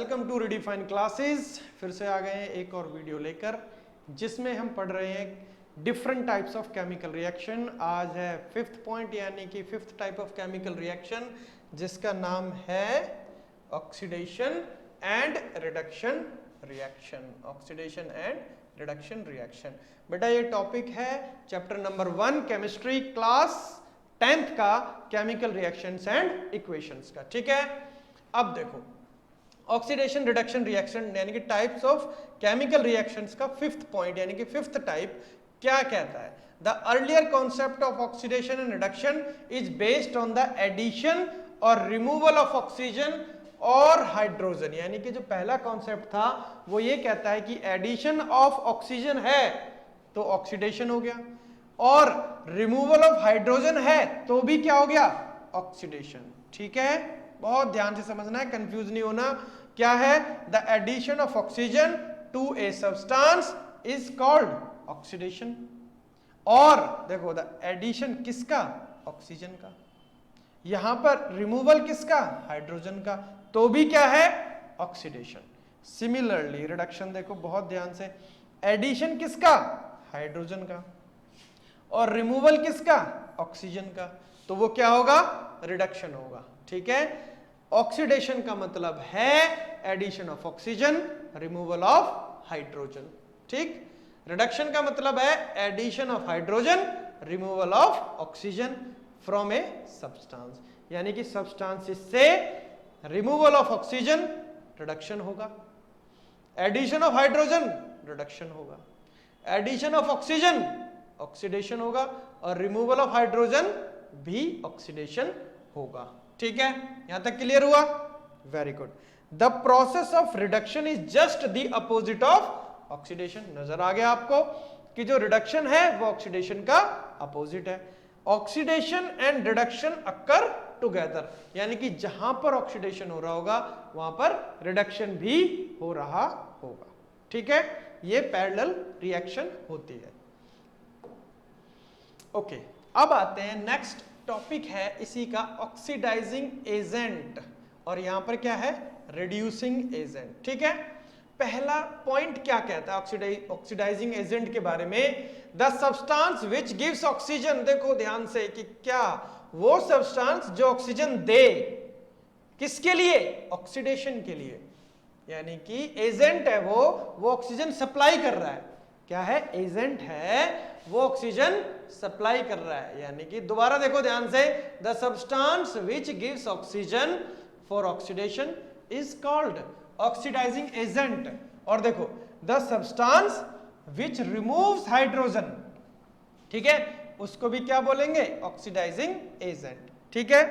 Welcome to redefine classes. फिर से आ गए हैं एक और वीडियो लेकर, जिसमें हम पढ़ रहे हैं different types of chemical reaction. आज है फिफ्थ पॉइंट, यानी कि fifth type of chemical reaction, जिसका नाम है oxidation and reduction reaction. Oxidation and reduction reaction. बेटा ये टॉपिक है chapter number 1 chemistry class 10th का, केमिकल रिएक्शंस एंड इक्वेशंस का। ठीक है, अब देखो ऑक्सीडेशन रिडक्शन रिएक्शन यानी कि टाइप्स ऑफ केमिकल रिएक्शंस का फिफ्थ पॉइंट यानी कि फिफ्थ टाइप क्या कहता है। The earlier concept of oxidation and reduction is based on the addition और रिमूवल ऑफ ऑक्सीजन और हाइड्रोजन। यानी कि जो पहला कॉन्सेप्ट था वो ये कहता है कि एडिशन ऑफ ऑक्सीजन है तो ऑक्सीडेशन हो गया, और रिमूवल ऑफ हाइड्रोजन है तो भी क्या हो गया, ऑक्सीडेशन। ठीक है, बहुत ध्यान से समझना है, कंफ्यूज नहीं होना। क्या है, the addition of oxygen to a substance is called oxidation. और देखो द एडिशन किसका, ऑक्सीजन का, यहां पर रिमूवल किसका, हाइड्रोजन का, तो भी क्या है, ऑक्सीडेशन। सिमिलरली रिडक्शन देखो बहुत ध्यान से, एडिशन किसका, हाइड्रोजन का, और रिमूवल किसका, ऑक्सीजन का, तो वो क्या होगा, रिडक्शन होगा। ठीक है, ऑक्सीडेशन का मतलब है addition of oxygen, removal of hydrogen. ठीक, रिडक्शन का मतलब है addition of hydrogen, removal of oxygen from a substance. यानी कि सब्सटेंस से रिमूवल ऑफ ऑक्सीजन रिडक्शन होगा, एडिशन ऑफ हाइड्रोजन रिडक्शन होगा, एडिशन ऑफ ऑक्सीजन ऑक्सीडेशन होगा, और रिमूवल ऑफ हाइड्रोजन भी ऑक्सीडेशन होगा। ठीक है, यहां तक क्लियर हुआ, very good. The process of reduction is just the opposite of oxidation. नजर आ गया आपको कि जो रिडक्शन है वो ऑक्सीडेशन का अपोजिट है। Oxidation and reduction occur together, यानी कि जहां पर ऑक्सीडेशन हो रहा होगा वहां पर रिडक्शन भी हो रहा होगा। ठीक है, ये पैरेलल रिएक्शन होती है। ओके, अब आते हैं नेक्स्ट टॉपिक है इसी का, ऑक्सीडाइजिंग एजेंट, और यहां पर क्या है, रिड्यूसिंग एजेंट। ठीक है, पहला पॉइंट क्या कहता है ऑक्सीडाइजिंग एजेंट के बारे में, the substance which gives oxygen. देखो ध्यान से कि क्या वो सब्सटेंस जो ऑक्सीजन दे, किसके लिए, ऑक्सीडेशन के लिए, यानी कि एजेंट है वो ऑक्सीजन सप्लाई कर रहा है। क्या है, एजेंट है, वो ऑक्सीजन सप्लाई कर रहा है। यानी कि दोबारा देखो ध्यान से, the substance which gives oxygen for oxidation is called oxidising agent. और देखो the substance which removes hydrogen, ठीक है, उसको भी क्या बोलेंगे, ऑक्सीडाइजिंग एजेंट। ठीक है,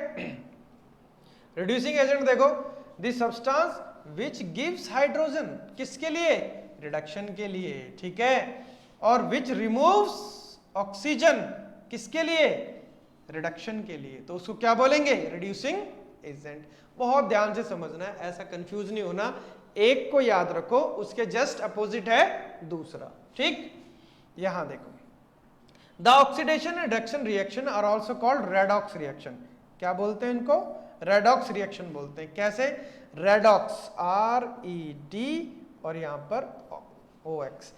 रिड्यूसिंग एजेंट देखो, the substance which gives hydrogen, किसके लिए, रिडक्शन के लिए। ठीक है, और विच रिमूव्स ऑक्सीजन, किसके लिए, रिडक्शन के लिए, तो उसको क्या बोलेंगे, रिड्यूसिंग एजेंट। बहुत ध्यान से समझना है, ऐसा कंफ्यूज नहीं होना, एक को याद रखो, उसके जस्ट अपोजिट है दूसरा। ठीक, यहां देखो, the oxidation and reduction reaction are also called redox reaction. क्या बोलते हैं इनको, रेडॉक्स रिएक्शन बोलते हैं। कैसे, रेडॉक्स, RED और यहां पर OX।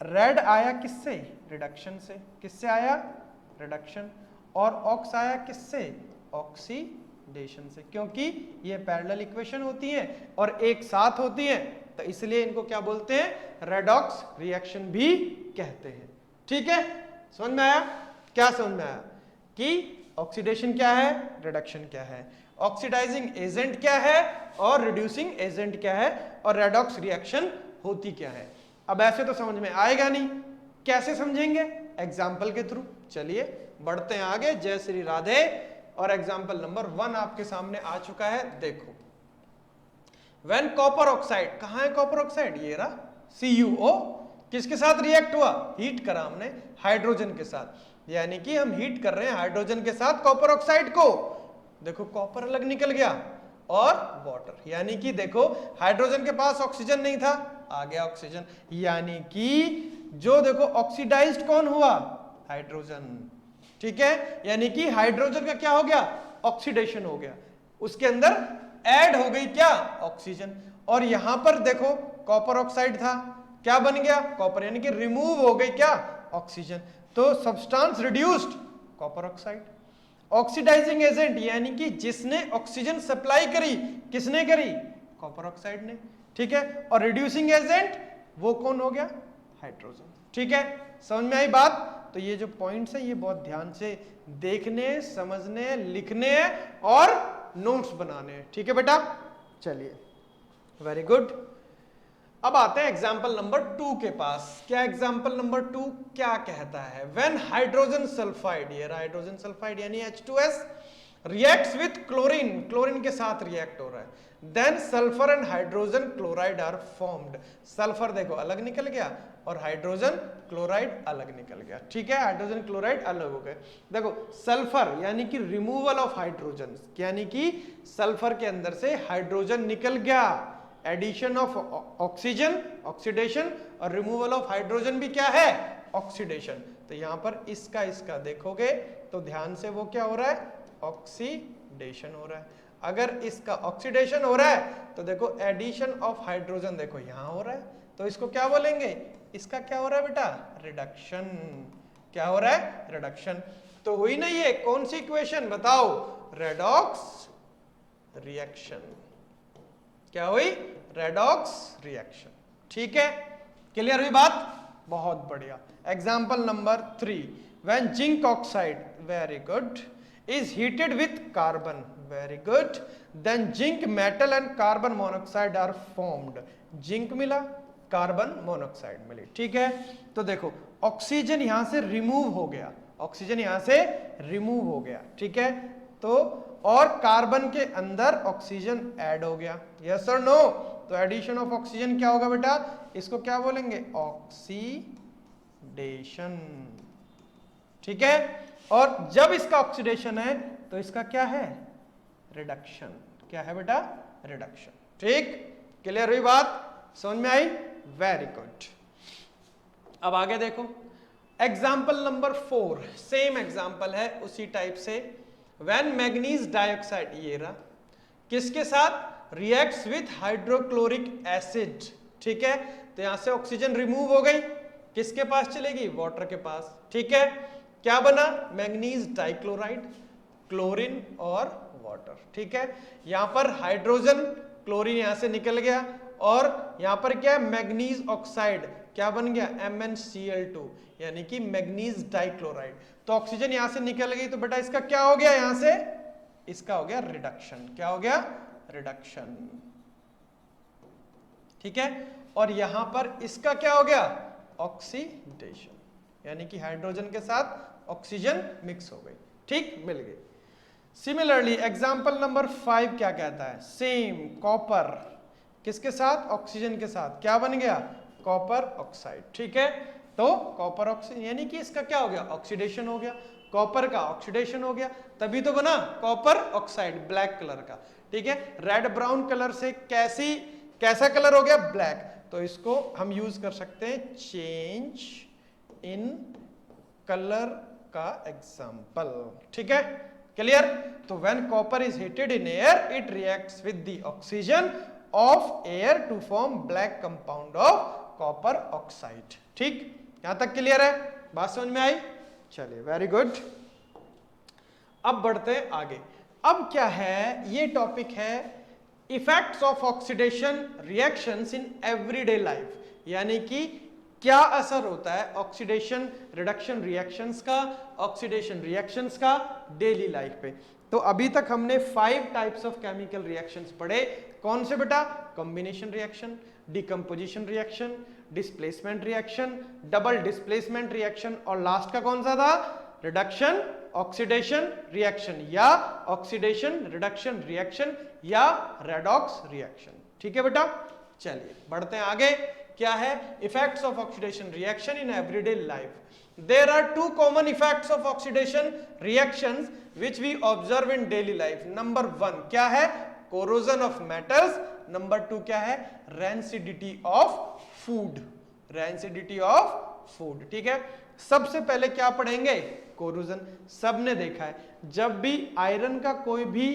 रेड आया किससे, रिडक्शन से, किससे आया, रिडक्शन, और ऑक्स आया किससे, ऑक्सीडेशन से, क्योंकि ये पैरेलल इक्वेशन होती हैं और एक साथ होती हैं, तो इसलिए इनको क्या बोलते हैं, रेडॉक्स रिएक्शन भी कहते हैं। ठीक है, समझ में आया, क्या समझ में आया कि ऑक्सीडेशन क्या है, रिडक्शन क्या है, ऑक्सीडाइजिंग एजेंट क्या है, और रिड्यूसिंग एजेंट क्या है, और रेडॉक्स रिएक्शन होती क्या है। अब ऐसे तो समझ में आएगा नहीं, कैसे समझेंगे, एग्जाम्पल के थ्रू। चलिए बढ़ते हैं आगे, जय श्री राधे। और एग्जाम्पल नंबर 1 आपके सामने आ चुका है, देखो। व्हेन कॉपर ऑक्साइड, कहां है कॉपर ऑक्साइड, ये रहा, CuO, किसके साथ रिएक्ट हुआ, हीट करा हमने हाइड्रोजन के साथ, यानी कि हम हीट कर रहे हैं हाइड्रोजन के साथ कॉपर ऑक्साइड को। देखो कॉपर अलग निकल गया और वाटर, यानी कि देखो हाइड्रोजन के पास ऑक्सीजन नहीं था, आ गया ऑक्सीजन, यानी कि जो देखो ऑक्सीडाइज्ड कौन हुआ, हाइड्रोजन। ठीक है, यानी कि हाइड्रोजन का क्या हो गया, ऑक्सीडेशन हो गया, उसके अंदर ऐड हो गई क्या, ऑक्सीजन। और यहां पर देखो कॉपर ऑक्साइड था, क्या बन गया, कॉपर, यानी कि रिमूव हो गई क्या, ऑक्सीजन, तो substance reduced, copper oxide. Oxidising agent यानी कि जिसने ऑक्सीजन सप्लाई करी, किसने करी, कॉपर ऑक्साइड ने, ठीक है। और रिड्यूसिंग एजेंट वो कौन हो गया, हाइड्रोजन, ठीक है। समझ में आई बात। तो ये जो पॉइंट्स है ये बहुत ध्यान से देखने, समझने, लिखने और नोट्स बनाने हैं, ठीक है बेटा। चलिए, वेरी गुड। अब आते हैं एग्जाम्पल नंबर 2 के पास। क्या एग्जाम्पल नंबर 2 क्या कहता है, व्हेन हाइड्रोजन सल्फाइड, ये हाइड्रोजन सल्फाइड यानी H2S reacts with chlorine, chlorine के साथ रिएक्ट हो रहा है, then sulphur and hydrogen chloride are formed. Sulphur देखो अलग निकल गया और हाइड्रोजन क्लोराइड अलग निकल गया, ठीक है, हाइड्रोजन क्लोराइड अलग हो गए। देखो सल्फर यानी कि रिमूवल ऑफ हाइड्रोजन, यानी कि सल्फर के अंदर से हाइड्रोजन निकल गया, एडिशन ऑफ ऑक्सीजन ऑक्सीडेशन, और रिमूवल ऑफ हाइड्रोजन भी क्या है, ऑक्सीडेशन। तो यहां पर इसका देखोगे तो ध्यान से वो क्या हो रहा है, ऑक्सीडेशन हो रहा है। अगर इसका ऑक्सीडेशन हो रहा है तो देखो एडिशन ऑफ हाइड्रोजन देखो यहां हो रहा है, तो इसको क्या बोलेंगे, इसका क्या हो रहा है बेटा, रिडक्शन। क्या हो रहा है, रिडक्शन। तो हुई ना ये कौन सी इक्वेशन बताओ, रेडॉक्स रिएक्शन। क्या हुई, रेडॉक्स रिएक्शन, ठीक है। क्लियर हुई बात, बहुत बढ़िया। Example number 3, when zinc oxide, very good, is heated with carbon, very good, then zinc metal and carbon monoxide are formed। Zinc मिला, कार्बन मोनोक्साइड मिली, ठीक है। तो देखो ऑक्सीजन यहां से रिमूव हो गया, ऑक्सीजन यहां से रिमूव हो गया, ठीक है। तो और कार्बन के अंदर ऑक्सीजन ऐड हो गया, यस और नो। तो एडिशन ऑफ ऑक्सीजन क्या होगा बेटा, इसको क्या बोलेंगे, ऑक्सीडेशन, ठीक है। और जब इसका ऑक्सीडेशन है तो इसका क्या है, रिडक्शन। क्या है बेटा, रिडक्शन, ठीक। क्लियर हुई बात, समझ में आई, वेरी गुड। अब आगे देखो एग्जाम्पल नंबर 4, सेम एग्जाम्पल है उसी टाइप से। व्हेन मैग्नीज डाइऑक्साइड, ये रहा, किसके साथ, रिएक्ट्स विथ हाइड्रोक्लोरिक एसिड, ठीक है। तो यहां से ऑक्सीजन रिमूव हो गई, किसके पास चलेगी, वाटर के पास, ठीक है। क्या बना, मैग्नीज डाइक्लोराइड, क्लोरीन और वाटर, ठीक है। यहां पर हाइड्रोजन, क्लोरीन यहां से निकल गया, और यहां पर क्या है, मैग्नीज ऑक्साइड, क्या बन गया, MnCl2, यानी कि मैग्नीज डाइक्लोराइड। तो ऑक्सीजन यहां से निकल गई, तो बेटा इसका क्या हो गया, यहां से इसका हो गया रिडक्शन। क्या हो गया, रिडक्शन, ठीक है। और यहां पर इसका क्या हो गया, ऑक्सीडेशन, यानी कि हाइड्रोजन के साथ ऑक्सीजन मिक्स हो गई, ठीक, मिल गई। सिमिलरली एग्जांपल नंबर 5 क्या कहता है, सेम कॉपर किसके साथ, ऑक्सीजन के साथ, क्या बन गया, कॉपर ऑक्साइड, ठीक है। तो कॉपर ऑक्सीजन यानी कि इसका क्या हो गया, ऑक्सीडेशन हो गया, कॉपर का ऑक्सीडेशन हो गया, तभी तो बना कॉपर ऑक्साइड, ब्लैक कलर का, ठीक है। रेड ब्राउन कलर से कैसा कलर हो गया, ब्लैक। तो इसको हम यूज कर सकते हैं चेंज इन कलर का एग्जाम्पल, ठीक है। क्लियर। तो when copper is heated in air it reacts with the oxygen of air to form black compound of copper oxide, ठीक। यहां तक क्लियर है, बात समझ में आई, चलिए वेरी गुड। अब बढ़ते हैं आगे। अब क्या है, ये टॉपिक है effects of oxidation reactions in everyday life, यानी कि क्या असर होता है ऑक्सीडेशन रिडक्शन रिएक्शंस का, ऑक्सीडेशन रिएक्शंस का डेली लाइफ पे। तो अभी तक हमने 5 टाइप्स ऑफ केमिकल रिएक्शंस पढ़े, कौन से बेटा, combination reaction, decomposition reaction, displacement reaction, double displacement reaction, और लास्ट का कौन सा था, रिडक्शन ऑक्सीडेशन रिएक्शन, या ऑक्सीडेशन रिडक्शन रिएक्शन, या रेडॉक्स रिएक्शन, ठीक है बेटा। चलिए बढ़ते हैं आगे। क्या है, effects of oxidation reaction in everyday life. There are 2 common effects of oxidation reactions which we observe in daily life. Number 1 क्या है, कोरोजन ऑफ मेटल्स, नंबर 2 क्या है, rancidity of food, rancidity of food, ठीक है। सबसे पहले क्या पढ़ेंगे, कोरोजन। सबने देखा है जब भी आयरन का कोई भी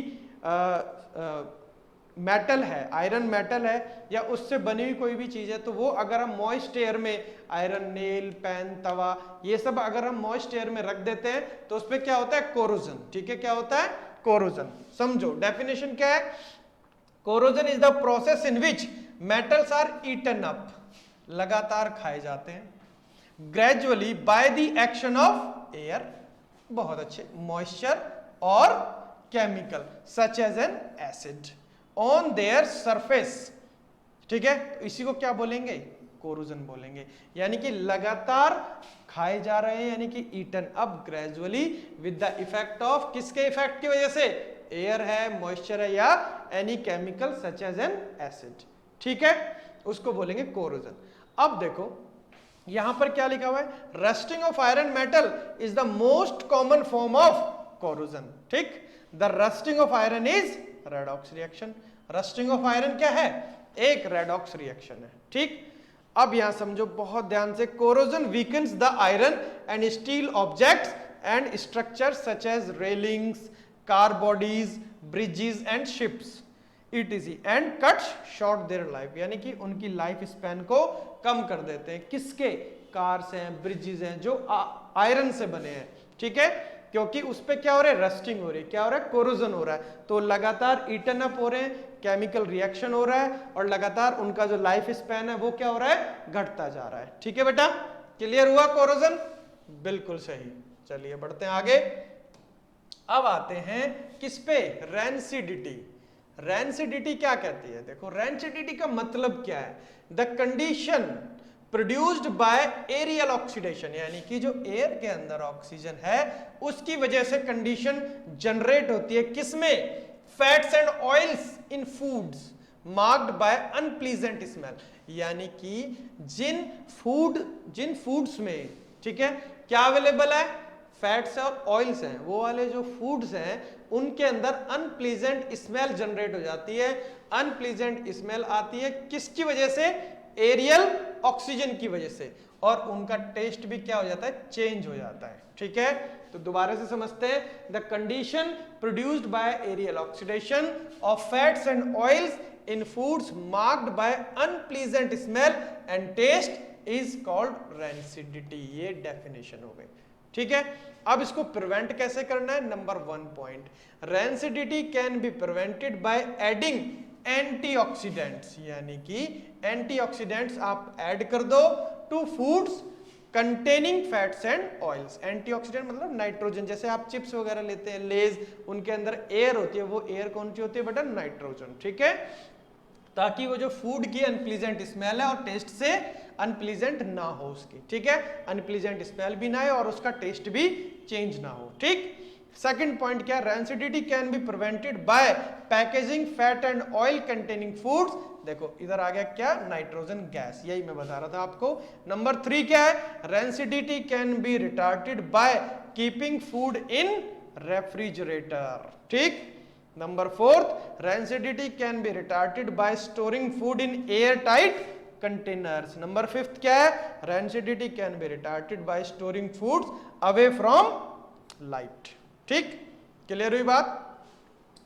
मेटल है, आयरन मेटल है या उससे बनी हुई कोई भी चीज है, तो वो अगर हम मॉइस्ट एयर में, आयरन नेल, पेन, तवा, ये सब अगर हम मॉइस्ट एयर में रख देते हैं तो उसपे क्या होता है, कोरोजन। ठीक है, क्या होता है, कोरोजन। समझो डेफिनेशन क्या है, corrosion is the process in which metals are eaten up, लगातार खाए जाते हैं, gradually by the action of air, बहुत अच्छे, मॉइस्चर और chemical such as an acid on their surface. ठीक है, तो इसी को क्या बोलेंगे, कोरोजन बोलेंगे। यानी कि लगातार खाए जा रहे हैं, यानी कि eaten up gradually with the effect of, किसके इफेक्ट की वजह से, एयर है, मॉइस्चर है या any chemical such as an acid. ठीक है, उसको बोलेंगे कोरोजन। अब देखो यहां पर क्या लिखा हुआ है, rusting of iron metal is the most common form of corrosion. ठीक, the rusting of iron is redox reaction. Rusting of iron क्या है, एक रेडॉक्स रिएक्शन है। ठीक, अब यहां समझो बहुत ध्यान से, corrosion weakens the iron and steel objects and structures such as railings, car bodies, bridges and ships etc and cuts short their life, यानी कि उनकी लाइफ स्पैन को कम कर देते हैं। किसके, कार्स हैं, ब्रिजेस हैं जो आयरन से बने हैं। ठीक है, क्योंकि उस पे क्या हो रहा है, रस्टिंग हो रही है, क्या हो रहा है, कोरोजन हो रहा है, तो लगातार ईटन अप हो रहे हैं, केमिकल रिएक्शन हो रहा है और लगातार उनका जो लाइफ स्पैन है वो क्या हो रहा है, घटता जा रहा है। ठीक है बेटा, क्लियर हुआ कोरोजन, बिल्कुल सही। चलिए बढ़ते हैं आगे। अब आते हैं किस पे, रैंसिडिटी। रैंसिडिटी क्या कहती है, देखो रैंसिडिटी का मतलब क्या है, the condition produced by aerial oxidation, यानी कि जो एयर के अंदर ऑक्सीजन है उसकी वजह से कंडीशन जनरेट होती है, किसमें, fats and oils in foods marked by unpleasant smell, यानी कि जिन फूड्स में, ठीक है, क्या अवेलेबल है, फैट्स और ऑयल्स हैं, वो वाले जो फूड्स हैं उनके अंदर अनप्लीजेंट स्मेल जनरेट हो जाती है। अनप्लीजेंट स्मेल आती है किसकी वजह से, एरियल ऑक्सीजन की वजह से, और उनका टेस्ट भी क्या हो जाता है, चेंज हो जाता है। ठीक है, तो दोबारा से समझते हैं, the condition produced by aerial oxidation of fats and oils in foods marked by unpleasant smell and taste is called rancidity. ये डेफिनेशन हो गई। ठीक है, अब इसको प्रिवेंट कैसे करना है, number 1 point, rancidity can be prevented by adding antioxidants, यानी कि एंटीऑक्सीडेंट्स आप ऐड कर दो to foods containing fats and oils. Antioxidant मतलब नाइट्रोजन, जैसे आप चिप्स वगैरह लेते हैं, लेज, उनके अंदर एयर होती है, वो एयर कौन सी होती है बेटा, नाइट्रोजन। ठीक है, ताकि वो जो फूड की अनप्लीजेंट स्मेल है और टेस्ट से अनप्लीजेंट ना हो उसकी। ठीक है, अनप्लीजेंट स्मेल भी ना आए और उसका टेस्ट भी चेंज ना हो। ठीक, सेकंड पॉइंट क्या, rancidity can be prevented bye packaging fat and oil containing foods. देखो इधर आ गया क्या, नाइट्रोजन गैस, यही मैं बता रहा था आपको। नंबर 3 क्या है, rancidity can be retarded by keeping food in refrigerator. ठीक, number 4, rancidity can be retarded by storing food in air tight containers. Number 5 क्या है, rancidity can be retarded by storing foods away from light. ठीक, clear हुई बात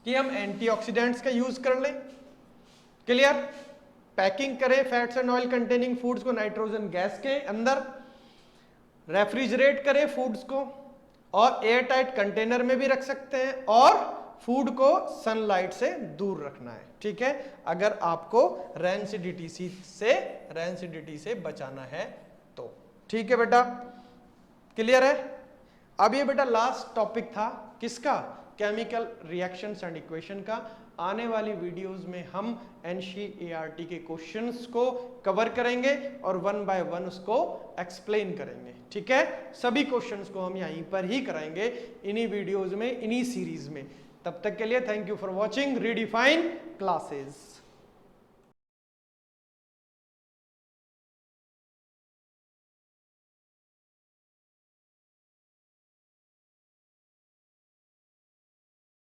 कि हम antioxidants का use कर लें। क्लियर, पैकिंग करें fats and oil containing foods को नाइट्रोजन गैस के अंदर, रेफ्रिजरेट करें फूड्स को, और एयर टाइट कंटेनर में भी रख सकते हैं, और फूड को सनलाइट से दूर रखना है। ठीक है, अगर आपको रैंसिडिटी से बचाना है तो। ठीक है बेटा, क्लियर है। अब ये बेटा लास्ट टॉपिक था किसका, केमिकल रिएक्शंस एंड इक्वेशन का। आने वाली वीडियोस में हम NCERT के क्वेश्चंस को कवर करेंगे और 1 बाय 1 उसको एक्सप्लेन करेंगे। ठीक है, सभी क्वेश्चंस को हम यहीं पर ही कराएंगे, इन्हीं वीडियोस में, इन्हीं सीरीज में। तब तक के लिए thank you for watching redefine classes.